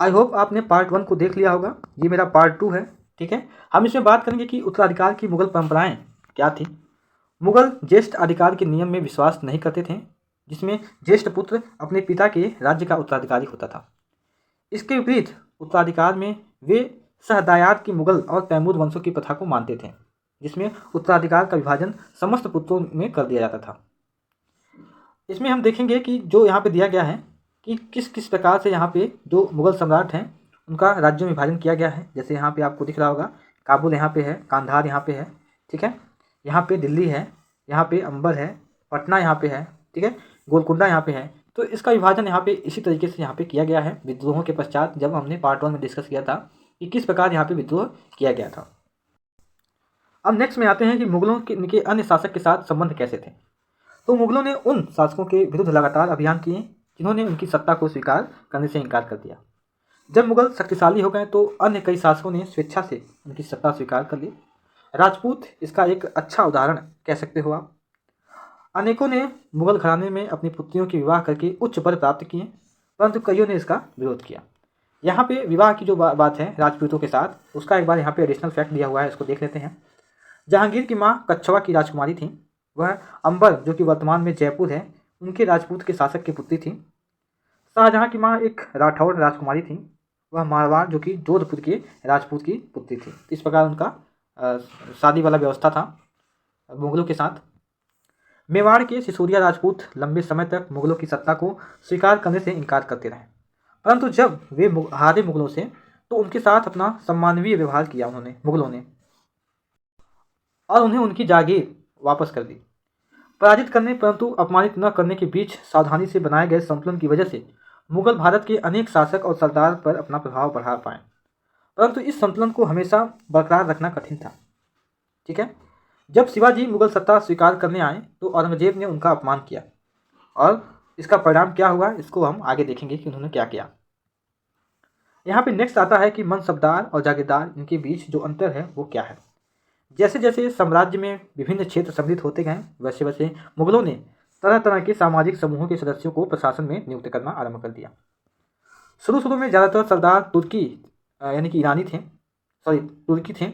I hope आपने part 1 को देख लिया होगा। ये मेरा पार्ट 2 है। ठीक है, हम इसमें बात करेंगे कि उत्तराधिकार की मुगल परंपराएं क्या थी। मुगल ज्येष्ठ अधिकार के नियम में विश्वास नहीं करते थे, जिसमें ज्येष्ठ पुत्र अपने पिता के राज्य का उत्तराधिकारी होता था। इसके विपरीत उत्तराधिकार में वे सहदायात की मुगल और तैमूर वंशों की प्रथा को मानते थे, जिसमें उत्तराधिकार का विभाजन समस्त पुत्रों में कर दिया जाता था। इसमें हम देखेंगे कि जो यहाँ पे दिया गया है कि किस किस प्रकार से यहाँ पे जो मुगल सम्राट हैं उनका राज्यों में विभाजन किया गया है। जैसे यहाँ पे आपको दिख रहा होगा, काबुल यहाँ पे है, कांधार यहाँ पे है, ठीक है, यहाँ पे दिल्ली है, यहाँ पे अंबर है, पटना यहाँ पे है, ठीक है, गोलकुंडा यहाँ पे है। तो इसका विभाजन यहाँ पे इसी तरीके से यहाँ पे किया गया है विद्रोहों के पश्चात, जब हमने पार्ट 1 में डिस्कस किया था कि किस प्रकार यहाँ पे विद्रोह किया गया था। अब नेक्स्ट में आते हैं कि मुगलों के अन्य शासक के साथ संबंध कैसे थे। तो मुगलों ने उन शासकों के विरुद्ध लगातार अभियान किए जिन्होंने उनकी सत्ता को स्वीकार करने से इनकार कर दिया। जब मुगल शक्तिशाली हो गए तो अन्य कई शासकों ने स्वेच्छा से उनकी सत्ता स्वीकार कर ली। राजपूत इसका एक अच्छा उदाहरण कह सकते हो आप। अनेकों ने मुगल घराने में अपनी पुत्रियों के विवाह करके उच्च पद प्राप्त किए, परंतु कईयों ने इसका विरोध किया। यहाँ पे विवाह की जो बात है राजपूतों के साथ, उसका एक बार यहाँ पे एडिशनल फैक्ट दिया हुआ है, इसको देख लेते हैं। जहांगीर की माँ कच्छवा की राजकुमारी थी। वह अंबर जो कि वर्तमान में जयपुर है, उनके राजपूत के शासक की पुत्री थी। शाहजहां की माँ एक राठौड़ राजकुमारी थी। वह मारवाड़ जो कि जोधपुर के राजपूत की पुत्री थी। इस प्रकार उनका शादी वाला व्यवस्था था मुगलों के साथ। मेवाड़ के सिसोदिया राजपूत लंबे समय तक मुगलों की सत्ता को स्वीकार करने से इनकार करते रहे, परंतु जब वे हारे मुगलों से तो उनके साथ अपना सम्मानवीय व्यवहार किया उन्होंने मुगलों ने, और उन्हें उनकी जागीर वापस कर दी। पराजित करने परंतु अपमानित न करने के बीच सावधानी से बनाए गए संतुलन की वजह से मुगल भारत के अनेक शासक और सरदार पर अपना प्रभाव बढ़ा पाए, परंतु इस संतुलन को हमेशा बरकरार रखना कठिन था। ठीक है, जब शिवाजी मुगल सत्ता स्वीकार करने आए तो औरंगजेब ने उनका अपमान किया, और इसका परिणाम क्या हुआ इसको हम आगे देखेंगे कि उन्होंने क्या किया। यहाँ पे नेक्स्ट आता है कि मनसबदार और जागीरदार, इनके बीच जो अंतर है वो क्या है। जैसे जैसे साम्राज्य में विभिन्न क्षेत्र सम्मिलित होते गए, वैसे वैसे मुगलों ने तरह तरह के सामाजिक समूहों के सदस्यों को प्रशासन में नियुक्त करना आरंभ कर दिया। शुरू शुरू में ज़्यादातर सरदार तुर्की यानी कि ईरानी थे, तुर्की थे,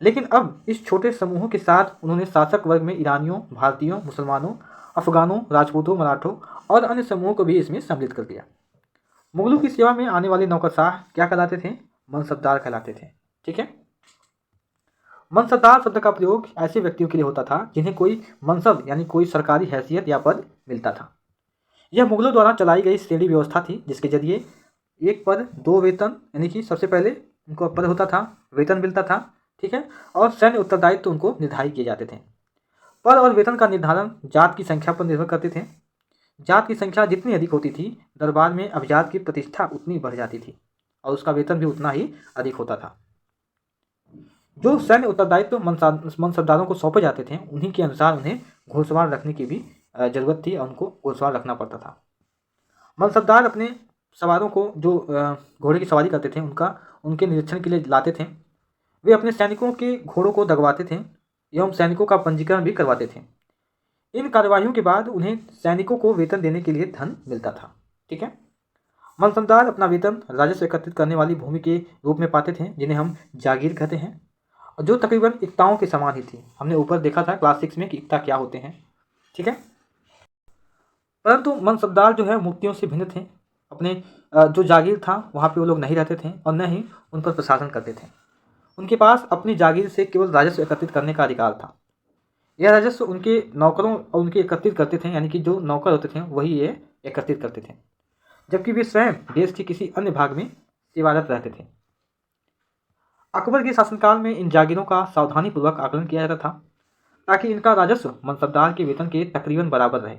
लेकिन अब इस छोटे समूहों के साथ उन्होंने शासक वर्ग में ईरानियों, भारतीयों, मुसलमानों, अफगानों, राजपूतों, मराठों और अन्य समूहों को भी इसमें सम्मिलित कर दिया। मुगलों की सेवा में आने वाले नौकरशाह क्या कहलाते थे? मनसबदार कहलाते थे। ठीक है, मनसबदार शब्द का प्रयोग ऐसे व्यक्तियों के लिए होता था जिन्हें कोई मनसब यानी कोई सरकारी हैसियत या पद मिलता था। यह मुगलों द्वारा चलाई गई श्रेणी व्यवस्था थी, जिसके जरिए एक पद दो वेतन, यानी कि सबसे पहले उनको पद होता था, वेतन मिलता था, ठीक है, और सैन्य उत्तरदायित्व उनको निर्धारित किए जाते थे। पद और वेतन का निर्धारण जात की संख्या पर निर्भर करते थे। जात की संख्या जितनी अधिक होती थी, दरबार में अभिजात की प्रतिष्ठा उतनी बढ़ जाती थी और उसका वेतन भी उतना ही अधिक होता था। जो सैन्य उत्तरदायित्व मनसबदारों को सौंपे जाते थे, उन्हीं के अनुसार उन्हें घोड़सवार रखने की भी जरूरत थी और उनको घोड़सवार रखना पड़ता था। मनसबदार अपने सवारों को जो घोड़े की सवारी करते थे उनके निरीक्षण के लिए लाते थे। वे अपने सैनिकों के घोड़ों को दगवाते थे एवं सैनिकों का पंजीकरण भी करवाते थे। इन कार्यवाहियों के बाद उन्हें सैनिकों को वेतन देने के लिए धन मिलता था। ठीक है, मनसबदार अपना वेतन राजस्व एकत्रित करने वाली भूमि के रूप में पाते थे, जिन्हें हम जागीर कहते हैं, और जो तकरीबन इक्ताओं के समान ही थी। हमने ऊपर देखा था क्लास 6 में कि इक्ता क्या होते हैं। ठीक है, परंतु मनसबदार जो है मुफ्तियों से भिन्न थे। अपने जो जागीर था वहाँ पे वो लोग नहीं रहते थे और न ही उन पर प्रशासन करते थे। उनके पास अपनी जागीर से केवल राजस्व एकत्रित करने का अधिकार था। यह राजस्व उनके नौकरों और उनके एकत्रित करते थे, यानी कि जो नौकर होते थे वही ये एकत्रित करते थे, जबकि वे स्वयं देश के किसी अन्य भाग में सेवारत रहते थे। अकबर के शासनकाल में इन जागीरों का सावधानीपूर्वक आकलन किया जाता था ताकि इनका राजस्व मनसबदार के वेतन के तकरीबन बराबर रहे।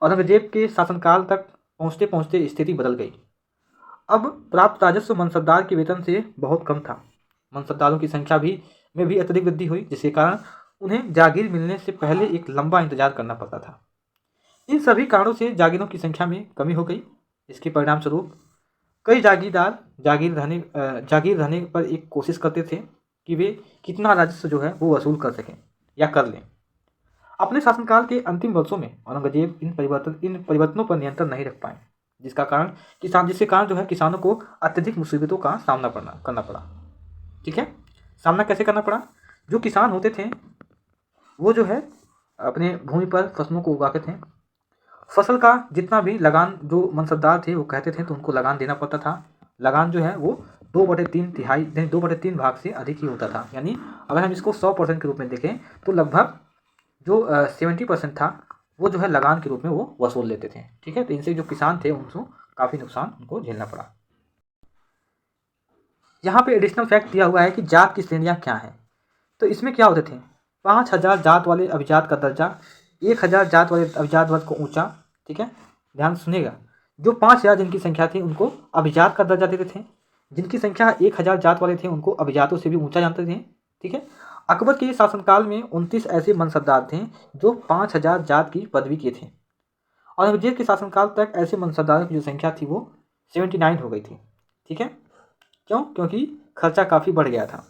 औरंगजेब के शासनकाल तक पहुँचते पहुँचते स्थिति बदल गई। अब प्राप्त राजस्व मनसबदार के वेतन से बहुत कम था। मनसबदारों की संख्या में भी अत्यधिक वृद्धि हुई, जिसके कारण उन्हें जागीर मिलने से पहले एक लंबा इंतजार करना पड़ता था। इन सभी कारणों से जागीरों की संख्या में कमी हो गई। इसके परिणाम स्वरूप कई जागीरदार जागीर रहने पर एक कोशिश करते थे कि वे कितना राजस्व जो है वो वसूल कर सकें या कर लें। अपने शासनकाल के अंतिम वर्षों में औरंगजेब इन परिवर्तनों पर नियंत्रण नहीं रख पाए। जिसके कारण जो है किसानों को अत्यधिक मुसीबतों का सामना करना पड़ा। ठीक है, सामना कैसे करना पड़ा? जो किसान होते थे वो जो है अपने भूमि पर फसलों को उगाते थे। फसल का जितना भी लगान जो मनसबदार थे वो कहते थे तो उनको लगान देना पड़ता था। लगान जो है वो 2/3 भाग से अधिक ही होता था। यानी अगर हम इसको 100% के रूप में देखें तो लगभग जो 70% था वो जो है लगान के रूप में वो वसूल लेते थे। ठीक है, तो इनसे जो किसान थे उनको काफ़ी नुकसान उनको झेलना पड़ा। यहाँ पे एडिशनल फैक्ट दिया हुआ है कि जात की श्रेणियाँ क्या हैं। तो इसमें क्या होते थे, 5000 जात वाले अभिजात का दर्जा, 1000 जात वाले अभिजात वर्ग को ऊंचा। ठीक है, ध्यान सुनिएगा, जो 5000 जिनकी संख्या थी उनको अभिजात का दर्जा देते थे, जिनकी संख्या 1000 जात वाले थे उनको अभिजातों से भी ऊंचा जानते थे। ठीक है, अकबर के शासनकाल में 29 ऐसे मनसबदार थे जो 5000 जात की पदवी के थे, और औरंगजेब के शासनकाल तक ऐसे मनसबदारों की जो संख्या थी वो 79 हो गई थी। ठीक है, क्यों? क्योंकि खर्चा काफ़ी बढ़ गया था।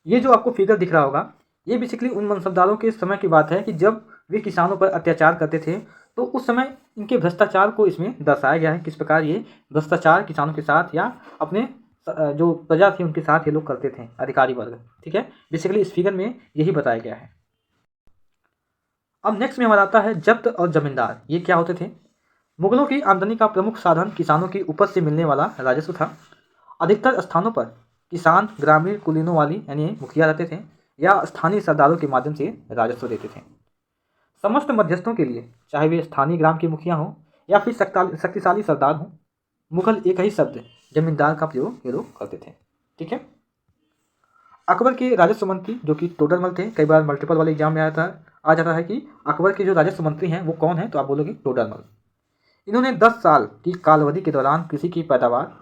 ये जो आपको फिगर दिख रहा होगा ये बेसिकली उन मनसबदारों के समय की बात है कि जब वे किसानों पर अत्याचार करते थे, तो उस समय इनके भ्रष्टाचार को इसमें दर्शाया गया है, किस प्रकार ये भ्रष्टाचार किसानों के साथ या अपने जो प्रजा थी उनके साथ ये लोग करते थे, अधिकारी वर्ग। ठीक है, बेसिकली इस फिगर में यही बताया गया है। अब नेक्स्ट में हमारा आता है जब्त और जमींदार। ये क्या होते थे? मुगलों की आमदनी का प्रमुख साधन किसानों की उपज से मिलने वाला राजस्व था। अधिकतर स्थानों पर किसान ग्रामीण कुलीनों वाली यानी मुखिया रहते थे या स्थानीय सरदारों के माध्यम से राजस्व देते थे। समस्त मध्यस्थों के लिए, चाहे वे स्थानीय ग्राम के मुखिया हों या फिर शक्तिशाली सरदार हों, मुगल एक ही शब्द जमींदार का प्रयोग ये लोग करते थे। ठीक है, अकबर के राजस्व मंत्री जो कि टोडरमल थे, कई बार मल्टीपल वाले एग्जाम में आ जाता है कि अकबर के जो राजस्व मंत्री हैं वो कौन है, तो आप बोलोगे टोडरमल। इन्होंने 10 साल की कालावधि के दौरान कृषि की पैदावार,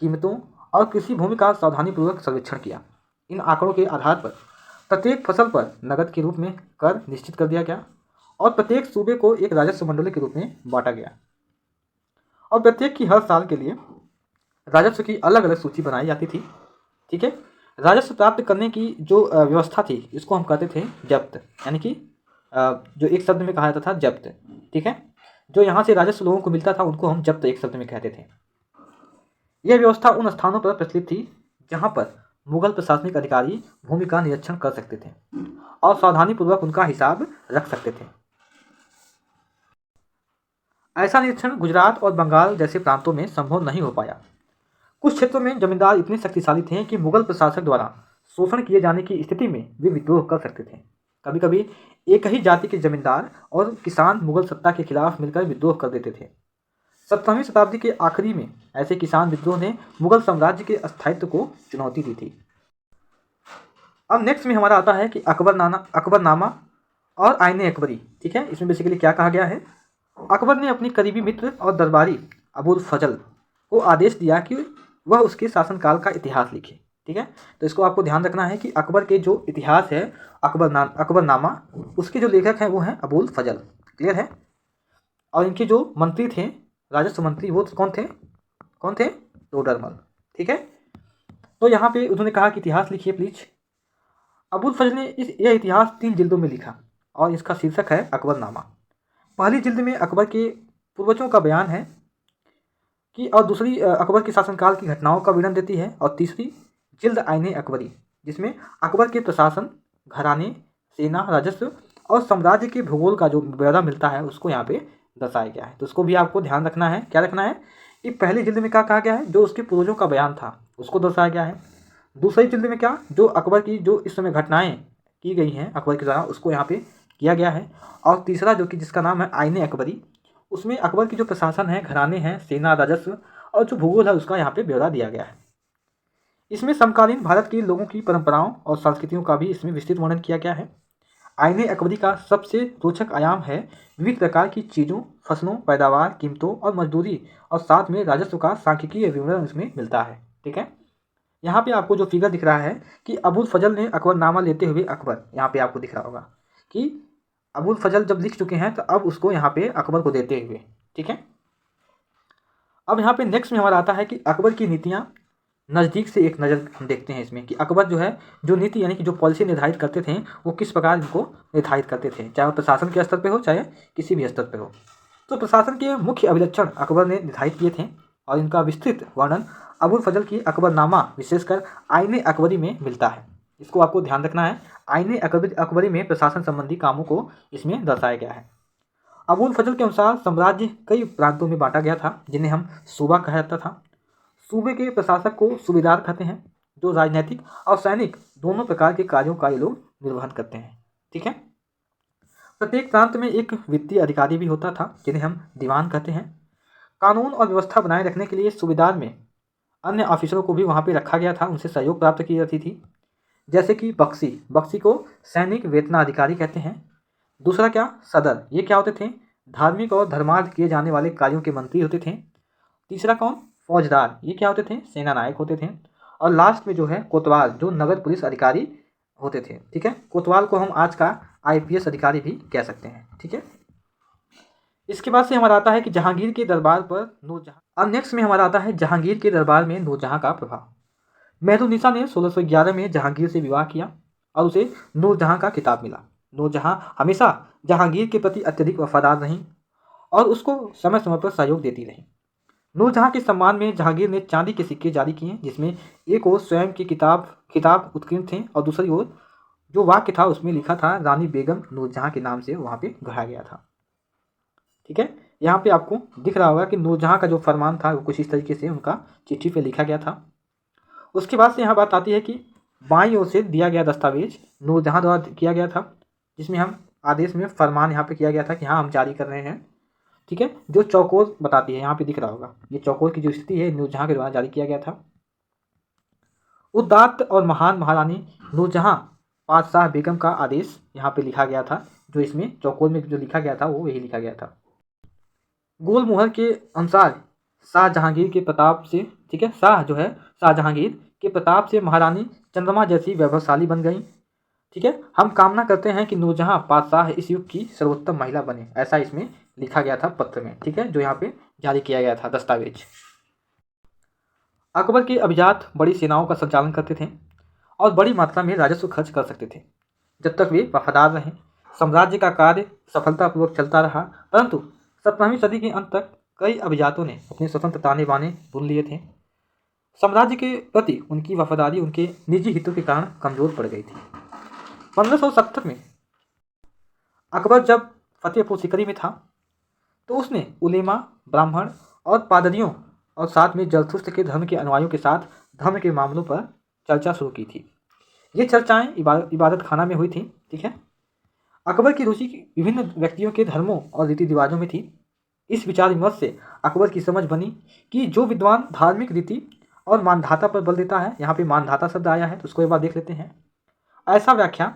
कीमतों और कृषि भूमि का सावधानीपूर्वक सर्वेक्षण किया। इन आंकड़ों के आधार पर प्रत्येक फसल पर नकद के रूप में कर निश्चित कर दिया गया और प्रत्येक सूबे को एक राजस्व मंडली के रूप में बांटा गया, और प्रत्येक की हर साल के लिए राजस्व की अलग अलग सूची बनाई जाती थी। ठीक है, राजस्व प्राप्त करने की जो व्यवस्था थी इसको हम कहते थे जब्त, यानी कि जो एक शब्द में कहा जाता था जब्त। ठीक है, जो यहाँ से राजस्व लोगों को मिलता था उनको हम जब्त एक शब्द में कहते थे। यह व्यवस्था उन स्थानों पर प्रचलित थी जहाँ पर मुगल प्रशासनिक अधिकारी भूमि का निरीक्षण कर सकते थे और सावधानीपूर्वक उनका हिसाब रख सकते थे। ऐसा निरीक्षण गुजरात और बंगाल जैसे प्रांतों में संभव नहीं हो पाया। कुछ क्षेत्रों में जमींदार इतने शक्तिशाली थे कि मुगल प्रशासक द्वारा शोषण किए जाने की स्थिति में वे विद्रोह कर सकते थे। कभी कभी एक ही जाति के जमींदार और किसान मुगल सत्ता के खिलाफ मिलकर विद्रोह कर देते थे। 17वीं शताब्दी के आखिरी में ऐसे किसान विद्रोह ने मुगल साम्राज्य के स्थायित्व को चुनौती दी थी। अब नेक्स्ट में हमारा आता है कि अकबरनामा और आईने अकबरी। ठीक है, इसमें बेसिकली क्या कहा गया है? अकबर ने अपनी करीबी मित्र और दरबारी अबुल फजल को आदेश दिया कि वह उसके शासनकाल का इतिहास लिखे। ठीक है, तो इसको आपको ध्यान रखना है कि अकबर के जो इतिहास है अकबरनामा, उसके जो लेखक हैं वो हैं अबुल फजल। क्लियर है? और इनके जो मंत्री थे, राजस्व मंत्री, वो कौन थे? टोडरमल। ठीक है, तो यहाँ पे उन्होंने कहा कि इतिहास लिखिए प्लीज। अबुल फजल ने यह इतिहास 3 जिल्दों में लिखा और इसका शीर्षक है अकबरनामा। पहली जिल्द में अकबर के पूर्वजों का बयान है कि, और दूसरी अकबर के शासनकाल की घटनाओं का वर्णन देती है, और तीसरी जिल्द आईने अकबरी जिसमें अकबर के प्रशासन, घराने, सेना, राजस्व और साम्राज्य के भूगोल का जो ब्यौरा मिलता है उसको यहाँ पे दर्शाया गया है। तो उसको भी आपको ध्यान रखना है। क्या रखना है कि पहली जिल्द में क्या कहा गया है? जो उसके पूर्वजों का बयान था उसको दर्शाया गया है। दूसरी जिल्द में क्या, जो अकबर की जो इस समय घटनाएं की गई हैं अकबर के द्वारा, उसको यहाँ पे किया गया है। और तीसरा जो कि जिसका नाम है आईने अकबरी, उसमें अकबर की जो प्रशासन है, घराने हैं, सेना, राजस्व और जो भूगोल है उसका यहाँ पे ब्यौरा दिया गया है। इसमें समकालीन भारत के लोगों की परंपराओं और संस्कृतियों का भी इसमें विस्तृत वर्णन किया गया है। आईने अकबरी का सबसे रोचक आयाम है विविध प्रकार की चीज़ों, फसलों, पैदावार, कीमतों और मजदूरी, और साथ में राजस्व का सांख्यिकीय विवरण इसमें मिलता है। ठीक है, यहाँ पे आपको जो फिगर दिख रहा है कि अबुल फजल ने अकबरनामा लेते हुए अकबर, यहाँ पे आपको दिख रहा होगा कि अबुल फजल जब लिख चुके हैं तो अब उसको यहाँ पे अकबर को देते हुए। ठीक है, अब यहाँ पे नेक्स्ट में हमारा आता है कि अकबर की नीतियाँ नज़दीक से एक नज़र हम देखते हैं इसमें कि अकबर जो है जो नीति यानी कि जो पॉलिसी निर्धारित करते थे वो किस प्रकार इनको निर्धारित करते थे, चाहे वो प्रशासन के स्तर पे हो चाहे किसी भी स्तर पे हो। तो प्रशासन के मुख्य अभिलक्षण अकबर ने निर्धारित किए थे और इनका विस्तृत वर्णन अबुल फजल की अकबरनामा विशेषकर आईने अकबरी में मिलता है। इसको आपको ध्यान रखना है। आईने अकबरी में प्रशासन संबंधी कामों को इसमें दर्शाया गया है। अबुल फजल के अनुसार साम्राज्य कई प्रांतों में बांटा गया था जिन्हें हम सूबा कहा जाता था। सूबे के प्रशासक को सूबेदार कहते हैं, जो राजनीतिक और सैनिक दोनों प्रकार के कार्यों का ये लोग निर्वहन करते हैं। ठीक है। प्रत्येक प्रांत में एक वित्तीय अधिकारी भी होता था जिन्हें हम दीवान कहते हैं। कानून और व्यवस्था बनाए रखने के लिए सूबेदार में अन्य ऑफिसरों को भी वहाँ पे रखा गया था, उनसे सहयोग प्राप्त की जाती थी। जैसे कि बख्शी को सैनिक वेतनाधिकारी कहते हैं। दूसरा क्या, सदर, ये क्या होते थे, धार्मिक और धर्मार्थ किए जाने वाले कार्यों के मंत्री होते थे। तीसरा कौन, फौजदार, ये क्या होते थे, सेना नायक होते थे। और लास्ट में जो है कोतवाल, जो नगर पुलिस अधिकारी होते थे। ठीक है, कोतवाल को हम आज का आईपीएस अधिकारी भी कह सकते हैं। ठीक है। इसके बाद से हमारा आता है कि जहांगीर के दरबार पर नूरजहां। अब नेक्स्ट में हमारा आता है जहांगीर के दरबार में नूरजहां का प्रभाव। मेहरुन्निसा ने 1611 में जहांगीर से विवाह किया और उसे नूरजहां का खिताब मिला। नूरजहां हमेशा जहांगीर के प्रति अत्यधिक वफादार रहीं और उसको समय समय पर सहयोग देती रहीं। नूरजहां के सम्मान में जहांगीर ने चांदी के सिक्के जारी किए, जिसमें एक ओर स्वयं की खिताब उत्कीर्ण थे और दूसरी ओर जो वाक्य था उसमें लिखा था रानी बेगम नूरजहां के नाम से वहाँ पे गढ़ा गया था। ठीक है, यहाँ पे आपको दिख रहा होगा कि नूरजहां का जो फरमान था वो कुछ इस तरीके से उनका चिट्ठी पे लिखा गया था। उसके बाद से यहाँ बात आती है कि बाईं ओर से दिया गया दस्तावेज नूरजहां द्वारा किया गया था, जिसमें हम आदेश में फरमान यहाँ पे किया गया था कि हाँ हम जारी कर रहे हैं। ठीक है, जो चौकोर बताती है, यहाँ पे दिख रहा होगा, ये चौकोर की जो स्थिति है नूरजहां के द्वारा जारी किया गया था। उदात्त और महान महारानी नूरजहां पातशाह बेगम का आदेश यहाँ पे लिखा गया था, जो इसमें चौकोर में जो लिखा गया था वो यही लिखा गया था। गोल मुहर के अनुसार शाह जहांगीर के प्रताप से, ठीक है, शाह जहांगीर के प्रताप से महारानी चंद्रमा जैसी वैभवशाली बन गई। ठीक है, हम कामना करते हैं कि नूरजहां पातशाह इस युग की सर्वोत्तम महिला बने, ऐसा इसमें लिखा गया था पत्र में। ठीक है, जो यहाँ पे जारी किया गया था दस्तावेज। अकबर के अभिजात बड़ी सेनाओं का संचालन करते थे और बड़ी मात्रा में राजस्व खर्च कर सकते थे। जब तक वे वफादार रहे साम्राज्य का कार्य सफलतापूर्वक चलता रहा, परंतु 17वीं सदी के अंत तक कई अभिजातों ने अपने स्वतंत्र ताने बाने बुन लिए थे। साम्राज्य के प्रति उनकी वफादारी उनके निजी हितों के कारण कमजोर पड़ गई थी। 1570 में अकबर जब फतेहपुर सीकरी में था तो उसने उलेमा, ब्राह्मण और पादरियों और साथ में जरथुस्त्र के धर्म के अनुयायियों के साथ धर्म के मामलों पर चर्चा शुरू की थी। ये चर्चाएं इबादत खाना में हुई थी। ठीक है, अकबर की रुचि विभिन्न व्यक्तियों के धर्मों और रीति रिवाजों में थी। इस विचार विमर्श से अकबर की समझ बनी कि जो विद्वान धार्मिक रीति और मानधाता पर बल देता है, यहाँ पे मानधाता शब्द आया है तो उसको एक बार देख लेते हैं। ऐसा व्याख्या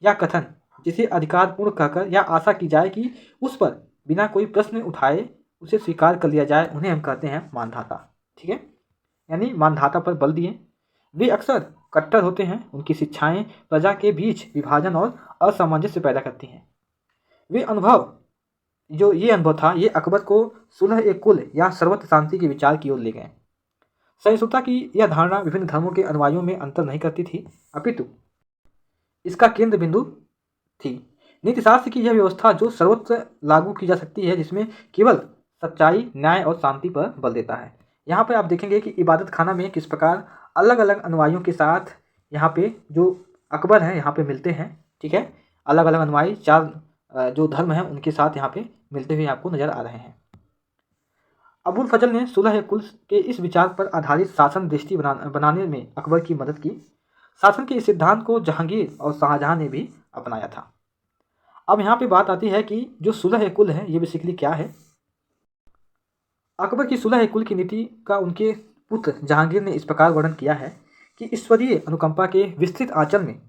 या कथन जिसे अधिकारपूर्ण कहकर या आशा की जाए कि उस पर बिना कोई प्रश्न उठाए उसे स्वीकार कर लिया जाए, उन्हें हम कहते हैं मानधाता। ठीक है, यानी मानधाता पर बल दिए। वे अक्सर कट्टर होते हैं, उनकी शिक्षाएं प्रजा के बीच विभाजन और असामंजस्य पैदा करती हैं। ये अनुभव था, ये अकबर को सुलह ए कुल या सर्वत्र शांति के विचार की ओर ले गए। सहिष्णुता की यह धारणा विभिन्न धर्मों के अनुयायियों में अंतर नहीं करती थी, अपितु इसका केंद्र बिंदु थी। नीतिशास्त्र की यह व्यवस्था जो सर्वत्र लागू की जा सकती है, जिसमें केवल सच्चाई, न्याय और शांति पर बल देता है। यहाँ पे आप देखेंगे कि इबादत खाना में किस प्रकार अलग अलग अनुयायियों के साथ यहाँ पे जो अकबर हैं यहाँ पे मिलते हैं। ठीक है, अलग अलग अनुयायी, 4 जो धर्म हैं उनके साथ यहाँ पे मिलते हुए आपको नजर आ रहे हैं। अबुल फजल ने सुलह कुल के इस विचार पर आधारित शासन दृष्टि बनाने में अकबर की मदद की। शासन के इस सिद्धांत को जहांगीर और शाहजहां ने भी अपनाया था। अब यहाँ पे बात आती है कि जो सुलह कुल है ये बेसिकली क्या है। अकबर की सुलह कुल की नीति का उनके पुत्र जहांगीर ने इस प्रकार वर्णन किया है कि ईश्वरीय अनुकंपा के विस्तृत आंचल में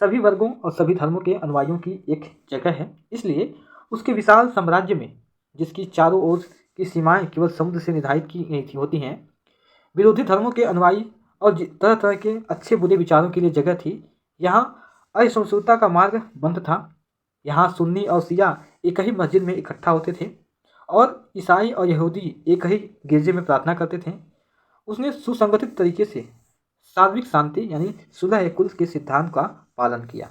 सभी वर्गों और सभी धर्मों के अनुयायियों की एक जगह है। इसलिए उसके विशाल साम्राज्य में, जिसकी चारों ओर की सीमाएं केवल समुद्र से निर्धारित की गई होती हैं, विरोधी धर्मों के अनुयायी और तरह तरह के अच्छे बुरे विचारों के लिए जगह थी। यहाँ असहिष्णुता का मार्ग बंद था। यहाँ सुन्नी और शिया एक ही मस्जिद में इकट्ठा होते थे और ईसाई और यहूदी एक ही गिरजे में प्रार्थना करते थे। उसने सुसंगठित तरीके से सार्वत्रिक शांति यानी सुलह कुल के सिद्धांत का पालन किया।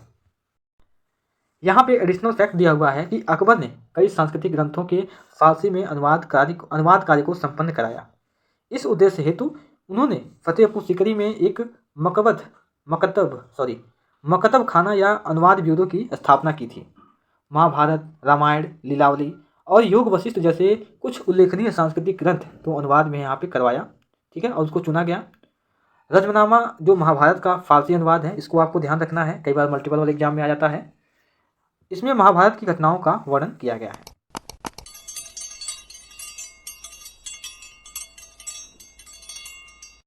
यहाँ पे एडिशनल फैक्ट दिया हुआ है कि अकबर ने कई सांस्कृतिक ग्रंथों के फारसी में अनुवाद कार्य को संपन्न कराया। इस उद्देश्य हेतु उन्होंने फतेहपुर सीकरी में एक मकतब खाना या अनुवाद ब्यूरो की स्थापना की थी। महाभारत, रामायण, लीलावली और योग वशिष्ठ जैसे कुछ उल्लेखनीय सांस्कृतिक ग्रंथ तो अनुवाद में यहाँ पे करवाया, ठीक है, और उसको चुना गया। रजमनामा जो महाभारत का फारसी अनुवाद है, इसको आपको ध्यान रखना है, कई बार मल्टीपल वाले एग्जाम में आ जाता है। इसमें महाभारत की घटनाओं का वर्णन किया गया है।